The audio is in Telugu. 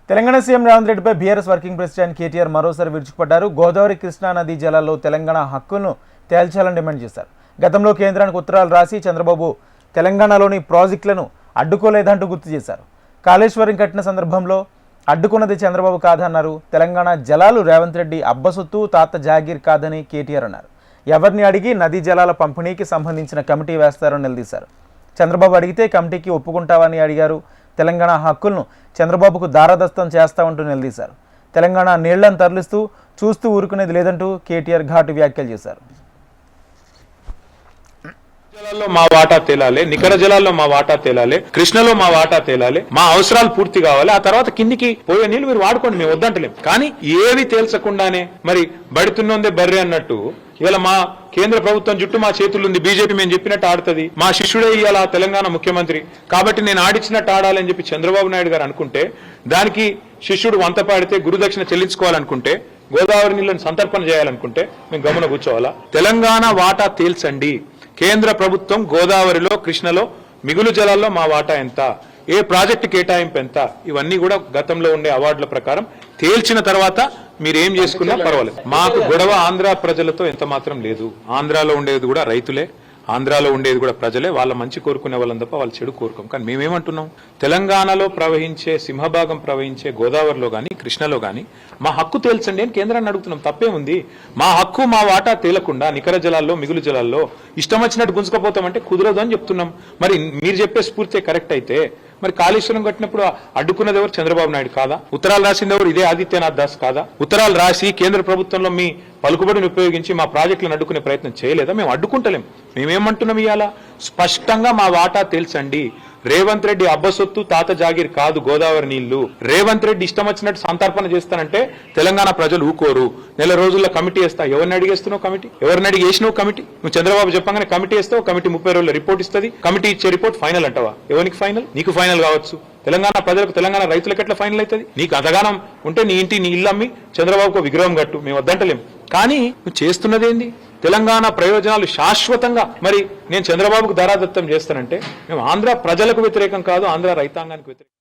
తెలంగాణ సీఎం రేవంత్ రెడ్డిపై బీఆర్ఎస్ వర్కింగ్ ప్రెసిడెంట్ కేటీఆర్ మరోసారి విరుచుకుపడ్డారు. గోదావరి కృష్ణా నదీ జలాల్లో తెలంగాణ హక్కులను తేల్చాలని డిమాండ్ చేశారు. గతంలో కేంద్రానికి ఉత్తరాలు రాసి చంద్రబాబు తెలంగాణలోని ప్రాజెక్టులను అడ్డుకోలేదంటూ గుర్తు చేశారు. కాళేశ్వరం కట్టిన సందర్భంలో అడ్డుకున్నది చంద్రబాబు కాదన్నారు. తెలంగాణ జలాలు రేవంత్ రెడ్డి అబ్బసొత్తు, తాత జాగీర్ కాదని కేటీఆర్ అన్నారు. ఎవరిని అడిగి నదీ జలాల పంపిణీకి సంబంధించిన కమిటీ వేస్తారని నిలదీశారు. చంద్రబాబు అడిగితే కమిటీకి ఒప్పుకుంటావని అడిగారు. తెలంగాణ హక్కులను చంద్రబాబుకు దారాదస్తం చేస్తామంటూ నిలదీశారు. తెలంగాణ నీళ్లను తరలిస్తూ చూస్తూ ఊరుకునేది లేదంటూ కేటీఆర్ ఘాటు వ్యాఖ్యలు చేశారు. జలాల్లో మా వాటా తేలాలి, నికర జలాల్లో మా వాటా తేలాలి, కృష్ణలో మా వాటా తేలాలి, మా అవసరాలు పూర్తి కావాలి. ఆ తర్వాత కిందికి పోయే నీళ్లు మీరు వాడుకోండి, మేము వద్దంటలేం. కానీ ఏవి తేల్చకుండానే మరి బడుతున్నోందే బర్రె అన్నట్టు ఇవాళ మా కేంద్ర ప్రభుత్వం చుట్టూ మా చేతులుంది, బీజేపీ మేము చెప్పినట్టు ఆడుతుంది, మా శిష్యుడే ఇవాళ తెలంగాణ ముఖ్యమంత్రి కాబట్టి నేను ఆడిచ్చినట్టు ఆడాలని చెప్పి చంద్రబాబు నాయుడు గారు అనుకుంటే, దానికి శిష్యుడు వంత పాడితే గురుదక్షిణ చెల్లించుకోవాలనుకుంటే, గోదావరి నీళ్లను సంతర్పణ చేయాలనుకుంటే మేము గమన కూర్చోవాలా? తెలంగాణ వాటా తేల్చండి. కేంద్ర ప్రభుత్వం గోదావరిలో, కృష్ణలో మిగులు జలాల్లో మా వాటా ఎంత, ఏ ప్రాజెక్టు కేటాయింపు ఎంత, ఇవన్నీ కూడా గతంలో ఉండే అవార్డుల ప్రకారం తేల్చిన తర్వాత మీరేం చేసుకున్నా పర్వాలేదు. మాకు గొడవ ఆంధ్ర ప్రజలతో ఎంత మాత్రం లేదు. ఆంధ్రాలో ఉండేది కూడా రైతులే, ఆంధ్రాలో ఉండేది కూడా ప్రజలే. వాళ్ళ మంచి కోరుకునే వాళ్ళని తప్ప వాళ్ళు చెడు కోరుకోం. కానీ మేమేమంటున్నాం, తెలంగాణలో ప్రవహించే సింహభాగం ప్రవహించే గోదావరిలో కానీ కృష్ణలో కానీ మా హక్కు తేల్చండి అని కేంద్రాన్ని అడుగుతున్నాం. తప్పేముంది? మా హక్కు మా వాటా తేలకుండా నికర జలాల్లో మిగులు జలాల్లో ఇష్టం వచ్చినట్టు గుంజుకపోతామంటే కుదరదు అని చెప్తున్నాం. మరి మీరు చెప్పే స్ఫూర్తి కరెక్ట్ అయితే మరి కాళేశ్వరం కట్టినప్పుడు అడ్డుకున్నది ఎవరు? చంద్రబాబు నాయుడు కాదా? ఉత్తరాలు రాసింది ఎవరు? ఇదే ఆదిత్యనాథ్ దాస్ కాదా? ఉత్తరాలు రాసి కేంద్ర ప్రభుత్వంలో మీ పలుకుబడిని ఉపయోగించి మా ప్రాజెక్టులను అడ్డుకునే ప్రయత్నం చేయలేదా? మేము అడ్డుకుంటలేం. మేమేమంటున్నాం? ఇవాళ స్పష్టంగా మా వాటా తేల్చండి. రేవంత్ రెడ్డి అబ్బసొత్తు, తాత జాగీర్ కాదు గోదావరి నీళ్లు. రేవంత్ రెడ్డి ఇష్టం వచ్చినట్టు సంతర్పణ చేస్తానంటే తెలంగాణ ప్రజలు ఊకోరు. నెల రోజుల్లో కమిటీ వేస్తా. ఎవరిని అడిగేస్తున్నావు కమిటీ? ఎవరిని అడిగి వేసినావు కమిటీ? నువ్వు చంద్రబాబు చెప్పగానే కమిటీ వేస్తావు. కమిటీ 30 రోజుల రిపోర్ట్ ఇస్తుంది. కమిటీ ఇచ్చే రిపోర్ట్ ఫైనల్ అంటావా? ఎవరికి ఫైనల్? నీకు ఫైనల్ కావచ్చు. తెలంగాణ ప్రజలకు, తెలంగాణ రైతులకు ఎట్లా ఫైనల్ అవుతుంది? నీకు అంతగానం ఉంటే నీ ఇంటి నీ ఇల్లు అమ్మి చంద్రబాబుకు విగ్రహం కట్టు, మేము వద్దంటలేం. కానీ నువ్వు చేస్తున్నదేంది? తెలంగాణ ప్రయోజనాలు శాశ్వతంగా మరి నేను చంద్రబాబుకు దారాదత్తం చేస్తానంటే మేము ఆంధ్ర ప్రజలకు వ్యతిరేకం కాదు, ఆంధ్ర రైతాంగానికి వ్యతిరేకం.